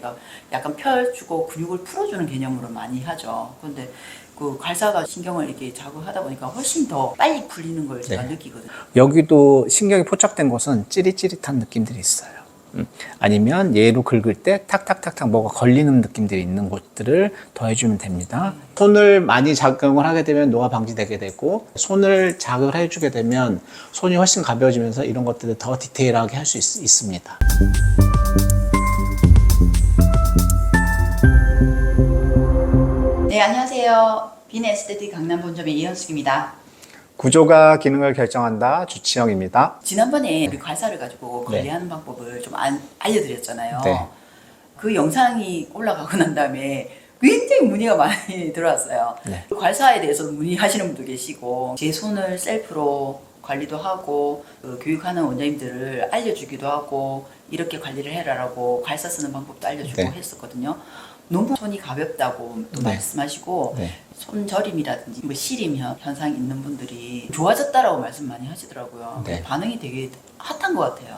저희가 약간 펴주고 근육을 풀어주는 개념으로 많이 하죠. 그런데 그 괄사가 신경을 이렇게 자극하다 보니까 훨씬 더 빨리 풀리는 걸 제가 느끼거든요. 여기도 신경이 포착된 곳은 찌릿찌릿한 느낌들이 있어요. 아니면 얘로 긁을 때 탁탁탁탁 뭐가 걸리는 느낌들이 있는 곳들을 더해주면 됩니다. 손을 많이 자극을 하게 되면 노화 방지되게 되고, 손을 자극을 해주게 되면 손이 훨씬 가벼워지면서 이런 것들을 더 디테일하게 할 수 있습니다. 네, 안녕하세요. 빈 에스테틱 강남 본점의 이현숙입니다. 구조가 기능을 결정한다. 주치영입니다. 지난번에 우리 괄사를 가지고 관리하는 방법을 좀 알려드렸잖아요. 네. 그 영상이 올라가고 난 다음에 굉장히 문의가 많이 들어왔어요. 네. 괄사에 대해서 문의하시는 분도 계시고, 제 손을 셀프로 관리도 하고 그 교육하는 원장님들을 알려주기도 하고, 이렇게 관리를 해라라고 괄사 쓰는 방법도 알려주고 했었거든요. 너무 손이 가볍다고 또 말씀하시고, 손저림이라든지 뭐 시림 현상이 있는 분들이 좋아졌다라고 말씀 많이 하시더라고요. 반응이 되게 핫한 것 같아요.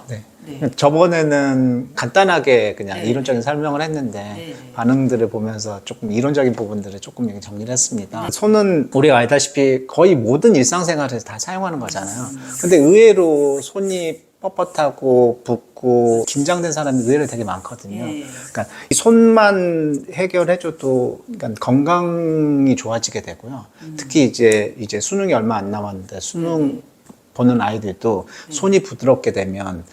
저번에는 간단하게 그냥 이론적인 설명을 했는데 반응들을 보면서 조금 이론적인 부분들을 조금 정리를 했습니다. 손은 우리가 알다시피 거의 모든 일상생활에서 다 사용하는 거잖아요. 근데 의외로 손이 뻣뻣하고 붓고 긴장된 사람이 의외로 되게 많거든요. 그러니까 이 손만 해결해줘도 그러니까 건강이 좋아지게 되고요. 특히 이제 수능이 얼마 안 남았는데 수능 보는 아이들도 손이 부드럽게 되면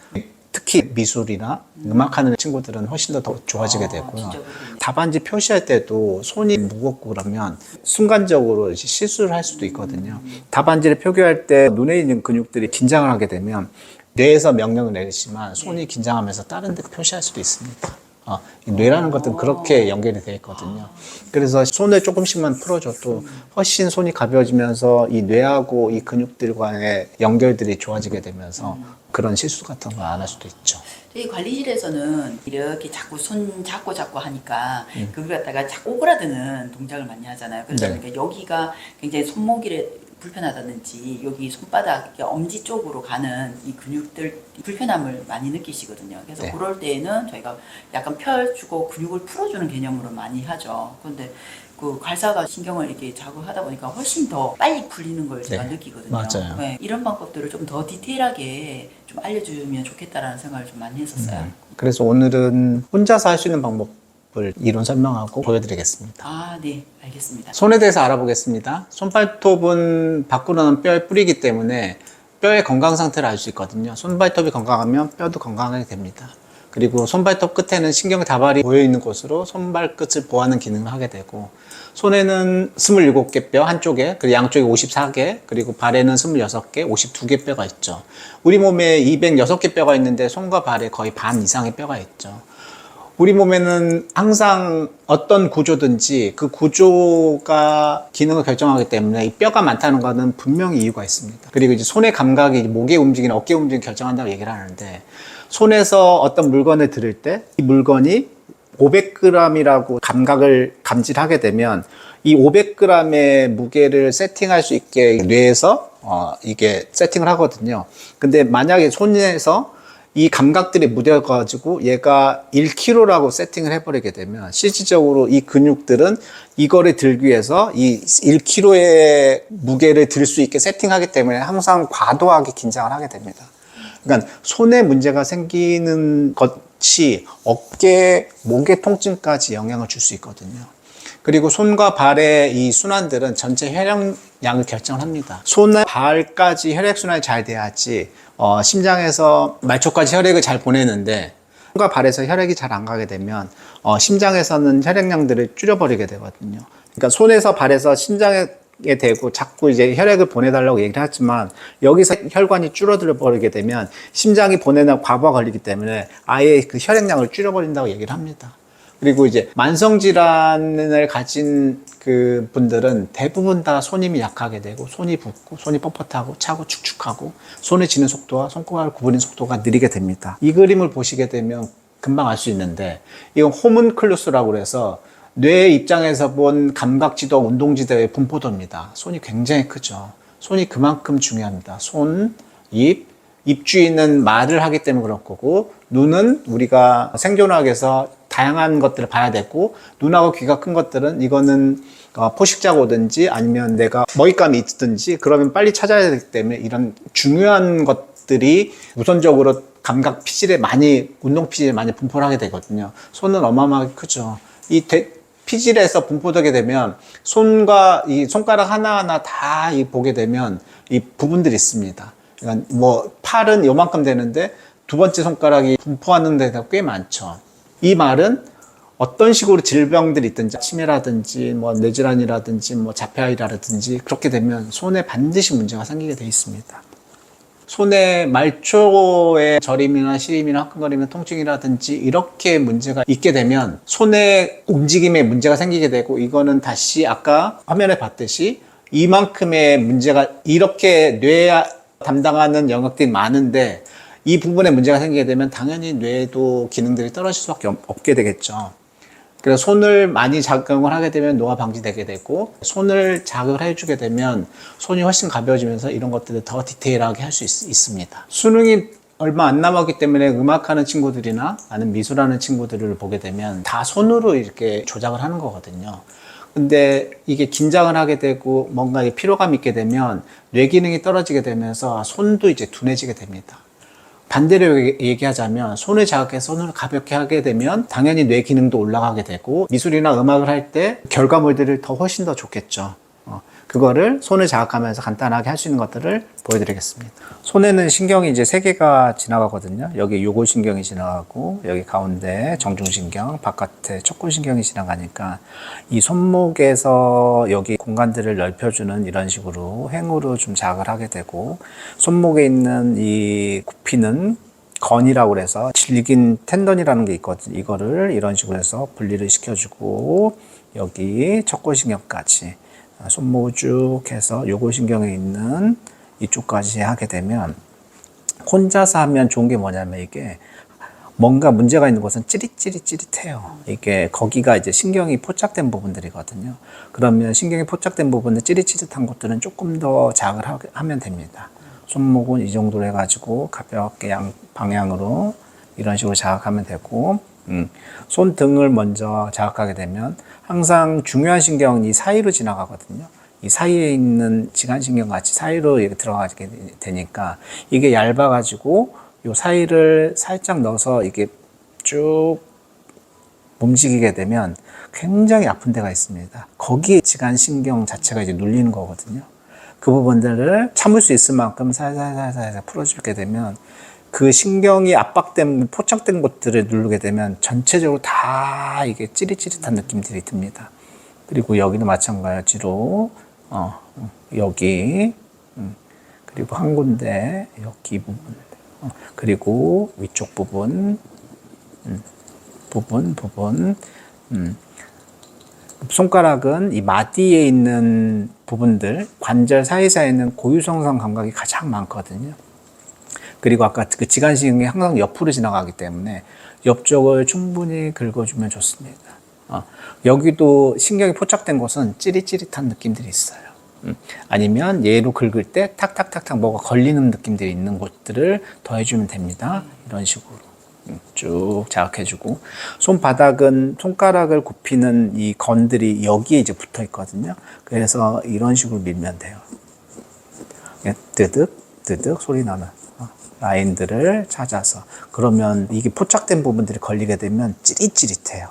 특히 미술이나 음악하는 친구들은 훨씬 더 좋아지게 되고요. 답안지 표시할 때도 손이 무겁고 그러면 순간적으로 실수를 할 수도 있거든요. 답안지를 표기할 때 눈에 있는 근육들이 긴장을 하게 되면 뇌에서 명령을 내리지만 손이 긴장하면서 다른 데 표시할 수도 있습니다. 뇌라는 것들은 그렇게 연결이 되어 있거든요. 그래서 손을 조금씩만 풀어줘도 훨씬 손이 가벼워지면서 이 뇌하고 이 근육들 간의 연결들이 좋아지게 되면서 그런 실수 같은 거 안 할 수도 있죠. 저희 관리실에서는 이렇게 자꾸 손 잡고 하니까 그걸 갖다가 자꾸 오그라드는 동작을 많이 하잖아요. 그래서 그러니까 여기가 굉장히 손목이 불편하다든지 여기 손바닥, 엄지 쪽으로 가는 이 근육들 불편함을 많이 느끼시거든요. 그래서 그럴 때에는 저희가 약간 펴주고 근육을 풀어주는 개념으로 많이 하죠. 그런데 그 괄사가 신경을 이렇게 자극하다 보니까 훨씬 더 빨리 풀리는 걸 제가 느끼거든요. 맞아요. 이런 방법들을 좀 더 디테일하게 좀 알려주면 좋겠다라는 생각을 좀 많이 했었어요. 그래서 오늘은 혼자서 할 수 있는 방법을 이론 설명하고 보여드리겠습니다. 네, 알겠습니다. 손에 대해서 알아보겠습니다. 손발톱은 밖으로 나는 뼈의 뿌리이기 때문에 뼈의 건강 상태를 알 수 있거든요. 손발톱이 건강하면 뼈도 건강하게 됩니다. 그리고 손발톱 끝에는 신경 다발이 모여있는 곳으로 손발끝을 보호하는 기능을 하게 되고, 손에는 27개 뼈 한쪽에, 그리고 양쪽에 54개, 그리고 발에는 26개, 52개 뼈가 있죠. 우리 몸에 206개 뼈가 있는데 손과 발에 거의 반 이상의 뼈가 있죠. 우리 몸에는 항상 어떤 구조든지 그 구조가 기능을 결정하기 때문에 이 뼈가 많다는 것은 분명히 이유가 있습니다. 그리고 이제 손의 감각이 목의 움직임이나 어깨 움직임을 결정한다고 얘기를 하는데, 손에서 어떤 물건을 들을 때 이 물건이 500g이라고 감각을 감지하게 되면 이 500g의 무게를 세팅할 수 있게 뇌에서 이게 세팅을 하거든요. 근데 만약에 손에서 이 감각들이 묻어가지고 얘가 1kg라고 세팅을 해버리게 되면 실질적으로 이 근육들은 이거를 들기 위해서 이 1kg의 무게를 들 수 있게 세팅하기 때문에 항상 과도하게 긴장을 하게 됩니다. 그러니까 손에 문제가 생기는 것이 어깨, 목의 통증까지 영향을 줄 수 있거든요. 그리고 손과 발의 이 순환들은 전체 혈액량을 결정합니다. 손과 발까지 혈액순환이 잘 돼야지 심장에서 말초까지 혈액을 잘 보내는데, 손과 발에서 혈액이 잘 안 가게 되면 심장에서는 혈액량들을 줄여버리게 되거든요. 그러니까 손에서 발에서 심장에 대고 자꾸 이제 혈액을 보내달라고 얘기를 하지만 여기서 혈관이 줄어들어 버리게 되면 심장이 보내는 과부하 걸리기 때문에 아예 그 혈액량을 줄여버린다고 얘기를 합니다. 그리고 이제 만성질환을 가진 그 분들은 대부분 다 손 힘이 약하게 되고 손이 붓고 손이 뻣뻣하고 차고 축축하고 손에 쥐는 속도와 손가락을 구부리는 속도가 느리게 됩니다. 이 그림을 보시게 되면 금방 알 수 있는데, 이건 호문클루스라고 해서 뇌 입장에서 본 감각지도, 운동지도의 분포도입니다. 손이 굉장히 크죠. 손이 그만큼 중요합니다. 손, 입 주위는 말을 하기 때문에 그럴 거고, 눈은 우리가 생존학에서 다양한 것들을 봐야 되고, 눈하고 귀가 큰 것들은 이거는 포식자고든지 아니면 내가 먹잇감이 있든지 그러면 빨리 찾아야 되기 때문에 이런 중요한 것들이 우선적으로 감각 피질에 많이, 운동 피질에 많이 분포를 하게 되거든요. 손은 어마어마하게 크죠. 피질에서 분포되게 되면 손과 이 손가락 하나하나 다 보게 되면 이 부분들이 있습니다. 그러니까 뭐 팔은 요만큼 되는데 두 번째 손가락이 분포하는 데가 꽤 많죠. 이 말은 어떤 식으로 질병들이 있든지 치매라든지 뭐 뇌질환이라든지 뭐 자폐아이라든지 그렇게 되면 손에 반드시 문제가 생기게 돼 있습니다. 손의 말초의 저림이나 시림이나 화끈거림이나 통증이라든지 이렇게 문제가 있게 되면 손의 움직임에 문제가 생기게 되고, 이거는 다시 아까 화면에 봤듯이 이만큼의 문제가, 이렇게 뇌 담당하는 영역들이 많은데 이 부분에 문제가 생기게 되면 당연히 뇌도 기능들이 떨어질 수밖에 없게 되겠죠. 그래서 손을 많이 자극을 하게 되면 노화 방지되게 되고, 손을 자극을 해주게 되면 손이 훨씬 가벼워지면서 이런 것들을 더 디테일하게 할 수 있습니다. 수능이 얼마 안 남았기 때문에 음악하는 친구들이나 아니면 미술하는 친구들을 보게 되면 다 손으로 이렇게 조작을 하는 거거든요. 근데 이게 긴장을 하게 되고 뭔가 피로감이 있게 되면 뇌 기능이 떨어지게 되면서 손도 이제 둔해지게 됩니다. 반대로 얘기하자면 손을 자극해서 손을 가볍게 하게 되면 당연히 뇌 기능도 올라가게 되고, 미술이나 음악을 할 때 결과물들을 훨씬 더 좋겠죠. 그거를 손을 자극하면서 간단하게 할 수 있는 것들을 보여드리겠습니다. 손에는 신경이 이제 3개가 지나가거든요. 여기 요골신경이 지나가고, 여기 가운데 정중신경, 바깥에 척골신경이 지나가니까 이 손목에서 여기 공간들을 넓혀주는 이런 식으로 횡으로 좀 자극을 하게 되고, 손목에 있는 이 굽히는 건이라고 그래서 질긴 텐던이라는 게 있거든요. 이거를 이런 식으로 해서 분리를 시켜주고, 여기 척골신경까지 손목을 쭉 해서 요골신경에 있는 이쪽까지 하게 되면, 혼자서 하면 좋은 게 뭐냐면 이게 뭔가 문제가 있는 곳은 찌릿찌릿해요. 이게 거기가 이제 신경이 포착된 부분들이거든요. 그러면 신경이 포착된 부분은 찌릿찌릿한 것들은 조금 더 자극을 하면 됩니다. 손목은 이 정도로 해가지고 가볍게 양 방향으로 이런 식으로 자극하면 되고, 손등을 먼저 자극하게 되면 항상 중요한 신경이 사이로 지나가거든요. 이 사이에 있는 지간신경 같이 사이로 이렇게 들어가게 되니까 이게 얇아가지고 이 사이를 살짝 넣어서 이게 쭉 움직이게 되면 굉장히 아픈 데가 있습니다. 거기에 지간신경 자체가 이제 눌리는 거거든요. 그 부분들을 참을 수 있을 만큼 살살살살 풀어주게 되면 그 신경이 압박된, 포착된 곳들을 누르게 되면 전체적으로 다 이게 찌릿찌릿한 느낌들이 듭니다. 그리고 여기도 마찬가지로, 여기, 그리고 한 군데, 여기 부분, 그리고 위쪽 부분, 손가락은 이 마디에 있는 부분들, 관절 사이사이에는 고유성상 감각이 가장 많거든요. 그리고 아까 그 지간신경이 항상 옆으로 지나가기 때문에 옆쪽을 충분히 긁어주면 좋습니다. 여기도 신경이 포착된 곳은 찌릿찌릿한 느낌들이 있어요. 아니면 얘로 긁을 때 탁탁탁탁 뭐가 걸리는 느낌들이 있는 곳들을 더해주면 됩니다. 이런 식으로 쭉 자극해주고, 손바닥은 손가락을 굽히는 이 건들이 여기에 이제 붙어 있거든요. 그래서 이런 식으로 밀면 돼요. 뜨득 뜨득 소리 나는 라인들을 찾아서, 그러면 이게 포착된 부분들이 걸리게 되면 찌릿찌릿해요.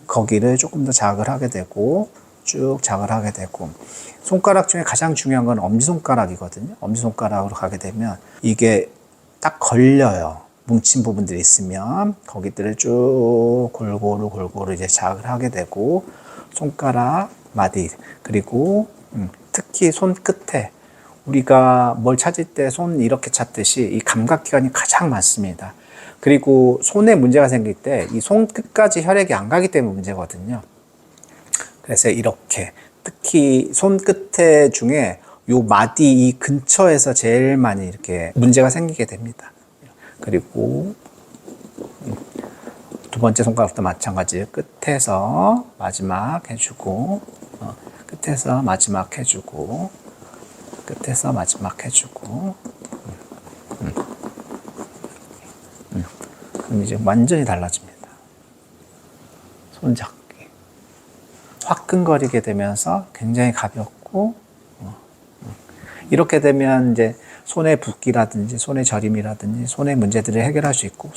거기를 조금 더 자극을 하게 되고, 쭉 자극을 하게 되고, 손가락 중에 가장 중요한 건 엄지손가락이거든요. 엄지손가락으로 가게 되면 이게 딱 걸려요. 뭉친 부분들이 있으면 거기들을 쭉 골고루 이제 자극을 하게 되고, 손가락, 마디, 그리고 특히 손 끝에 우리가 뭘 찾을 때 손 이렇게 찾듯이 이 감각기관이 가장 많습니다. 그리고 손에 문제가 생길 때 이 손 끝까지 혈액이 안 가기 때문에 문제거든요. 그래서 이렇게 특히 손 끝에 중에 요 마디 이 근처에서 제일 많이 이렇게 문제가 생기게 됩니다. 그리고 두 번째 손가락도 마찬가지, 끝에서 마지막 해주고, 끝에서 마지막 해주고, 끝에서 마지막 해주고, 그럼 이제 완전히 달라집니다. 손잡기. 화끈거리게 되면서 굉장히 가볍고, 이렇게 되면 이제 손의 붓기라든지 손의 저림이라든지 손의 문제들을 해결할 수 있고,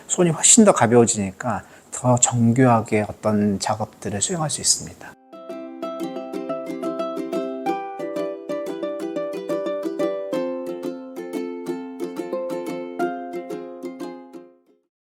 손이 훨씬 더 가벼워지니까 더 정교하게 어떤 작업들을 수행할 수 있습니다.